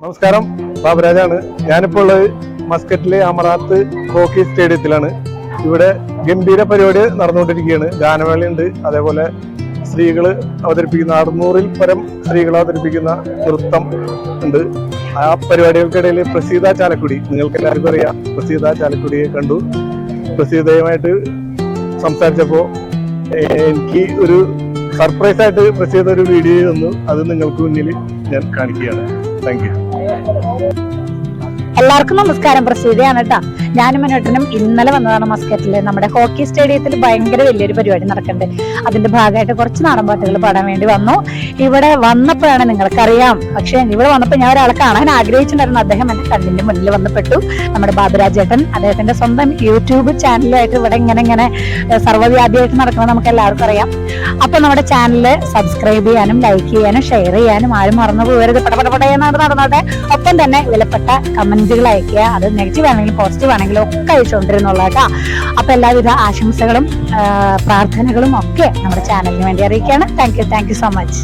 നമസ്കാരം, ബാബുരാജാണ്. ഞാനിപ്പോൾ ഉള്ളത് മസ്കറ്റിലെ അമറാത്ത് ഹോക്കി സ്റ്റേഡിയത്തിലാണ്. ഇവിടെ ഗംഭീര പരിപാടി നടന്നുകൊണ്ടിരിക്കുകയാണ്. ഗാനമേളയുണ്ട്, അതേപോലെ സ്ത്രീകൾ അവതരിപ്പിക്കുന്ന 600-ൽ പരം സ്ത്രീകൾ അവതരിപ്പിക്കുന്ന നൃത്തം ഉണ്ട്. ആ പരിപാടികൾക്കിടയിൽ പ്രസീത ചാലക്കുടി, നിങ്ങൾക്ക് എല്ലാവർക്കും അറിയാം, പ്രസീത ചാലക്കുടിയെ കണ്ടു. പ്രസീതയുമായിട്ട് സംസാരിച്ചപ്പോൾ എനിക്ക് ഒരു സർപ്രൈസ് ആയിട്ട് പ്രസീത ഒരു വീഡിയോ തന്നു. അത് നിങ്ങൾക്ക് മുന്നിൽ ഞാൻ കാണിക്കുകയാണ്. Thank you. എല്ലാവർക്കും നമസ്കാരം. പ്രസീതയാണ് കേട്ടോ. ഞാനും മനോട്ടനും ഇന്നലെ വന്നതാണ് മസ്കറ്റില്. നമ്മുടെ ഹോക്കി സ്റ്റേഡിയത്തിൽ ഭയങ്കര വലിയൊരു പരിപാടി നടക്കുന്നുണ്ട്. അതിന്റെ ഭാഗമായിട്ട് കുറച്ച് നാടൻ പാട്ടുകൾ പാടാൻ വേണ്ടി വന്നു. ഇവിടെ വന്നപ്പോഴാണ്, നിങ്ങൾക്കറിയാം, പക്ഷെ ഇവിടെ വന്നപ്പോൾ ഞാൻ ഒരാളെ കാണാൻ ആഗ്രഹിച്ചിട്ടുണ്ടായിരുന്നു. അദ്ദേഹം എന്റെ കണ്ണിന്റെ മുന്നിൽ വന്നപ്പെട്ടു. നമ്മുടെ ബാബുരാജേട്ടൻ, അദ്ദേഹത്തിന്റെ സ്വന്തം യൂട്യൂബ് ചാനലുമായിട്ട് ഇവിടെ ഇങ്ങനെ സർവ്വവ്യാപിയായിട്ട് നടക്കുന്നത് നമുക്ക് എല്ലാവർക്കും അറിയാം. അപ്പൊ നമ്മുടെ ചാനല് സബ്സ്ക്രൈബ് ചെയ്യാനും ലൈക്ക് ചെയ്യാനും ഷെയർ ചെയ്യാനും ആരും മറന്നു പോകരുത്. പടപടപടയെന്നാണ് നടന്നോട്ടെ. ഒപ്പം തന്നെ വിലപ്പെട്ട കമന്റുകൾ അയക്കുക. അത് നെഗറ്റീവ് ആണെങ്കിലും പോസിറ്റീവ് ആണെങ്കിലും ഒക്കെ അയച്ചുകൊണ്ടിരുന്നുള്ള കേട്ടോ. അപ്പൊ എല്ലാവിധ ആശംസകളും പ്രാർത്ഥനകളും ഒക്കെ നമ്മുടെ ചാനലിന് വേണ്ടി അറിയിക്കുകയാണ്. Thank you so much.